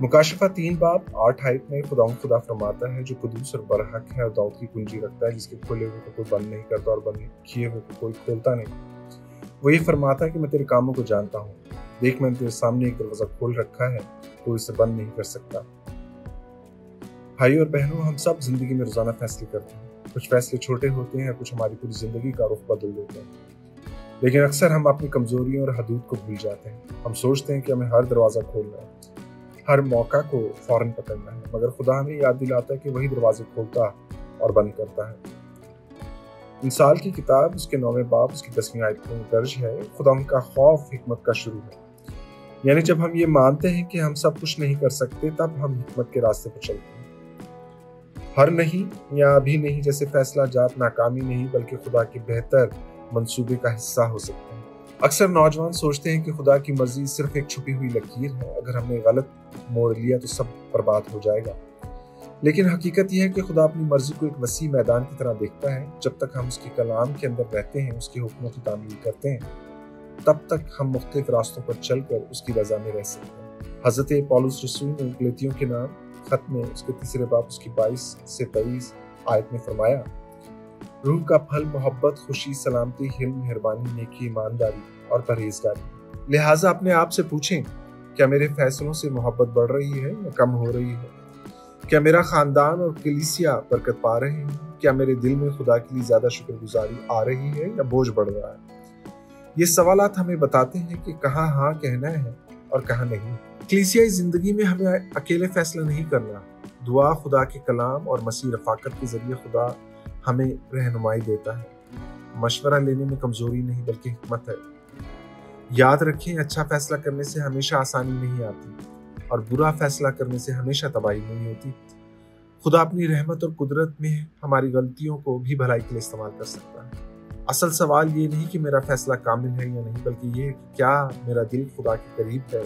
मुकाशफा 3 बाब 8 आयत में खुदा फरमाता है, जो कुदूस और बरहक है और दाऊद की कुंजी रखता है, जिसके खोले हुए को कोई बंद नहीं करता और बंद किए हुए को कोई खोलता नहीं। वो ये फरमाता है कि मैं तेरे कामों को जानता हूँ। देख, मैंने तेरे सामने एक दरवाजा खोल रखा है, तो इसे बंद नहीं कर सकता। भाई और बहनों, हम सब जिंदगी में रोजाना फैसले करते हैं। कुछ फैसले छोटे होते हैं, कुछ हमारी पूरी जिंदगी का रुख बदल देते हैं। लेकिन अक्सर हम अपनी कमजोरियों और हदूद को भूल जाते हैं। हम सोचते हैं कि हमें हर दरवाजा खोलना है, हर मौका को फौरन पकड़ना है, मगर खुदा हमें याद दिलाता है कि वही दरवाजे खोलता और बंद करता है। इंसाल की किताब उसके 9वें बाब उसकी 10वीं आयत में दर्ज है, खुदा उनका खौफ हिकमत का शुरू है। यानी जब हम ये मानते हैं कि हम सब कुछ नहीं कर सकते, तब हम हिकमत के रास्ते पर चलते हैं। हर नहीं या अभी नहीं जैसे फैसला जात नाकामी नहीं, बल्कि खुदा के बेहतर मंसूबे का हिस्सा हो सकते हैं। अक्सर नौजवान सोचते हैं कि खुदा की मर्जी सिर्फ एक छुपी हुई लकीर है, अगर हमने गलत मोड़ लिया तो सब बर्बाद हो जाएगा। लेकिन हकीकत यह है कि खुदा अपनी मर्जी को एक वसी मैदान की तरह देखता है। जब तक हम उसके कलाम के अंदर रहते हैं, उसके हुक्मों की तामील करते हैं, तब तक हम मुख्तलिफ रास्तों पर चलकर उसकी रजा में रह सकते हैं। हजरत पौलुस रसूल ने गलातियों के नाम खत में उसके 3 बाब उसकी 22 से 23 आयत में फरमाया, रूह का फल मोहब्बत, खुशी, सलामती, हिल्म, मेहरबानी, नेकी, ईमानदारी और परहेजगारी। लिहाजा अपने आप से पूछें, क्या मेरे फैसलों से मोहब्बत बढ़ रही है या कम हो रही है? क्या मेरा खानदान और कलीसिया बरकत पा रहे हैं? क्या मेरे दिल में खुदा के लिए ज्यादा शुक्रगुजारी आ रही है या बोझ बढ़ रहा है? ये सवालात हमें बताते हैं कि कहाँ हाँ कहना है और कहाँ नहीं। कलीसियाई जिंदगी में हमें अकेले फैसला नहीं करना। दुआ, खुदा के कलाम और मसीह रफाकत के जरिए खुदा हमें रहनुमाई देता है। मशवरा लेने में कमजोरी नहीं बल्कि हिकमत है। याद रखें, अच्छा फैसला करने से हमेशा आसानी नहीं आती और बुरा फैसला करने से हमेशा तबाही नहीं होती। खुदा अपनी रहमत और कुदरत में हमारी गलतियों को भी भलाई के लिए इस्तेमाल कर सकता है। असल सवाल ये नहीं कि मेरा फैसला कामिल है या नहीं, बल्कि ये कि क्या मेरा दिल खुदा के करीब है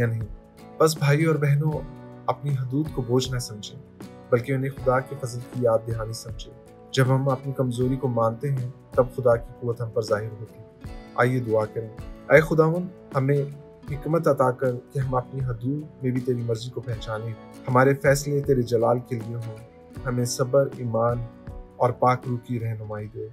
या नहीं। बस भाई और बहनों, अपनी हदूद को बोझ न समझें, बल्कि उन्हें खुदा के फजल की याद दहानी समझें। जब हम अपनी कमजोरी को मानते हैं, तब खुदा की कुव्वत हम पर जाहिर होती है। आइए दुआ करें, ऐ खुदावंद, हमें हिकमत अता कर कि हम अपनी हदूद में भी तेरी मर्जी को पहचानें। हमारे फैसले तेरे जलाल के लिए हों। हमें सब्र, ईमान और पाक रूह की रहनुमाई दे।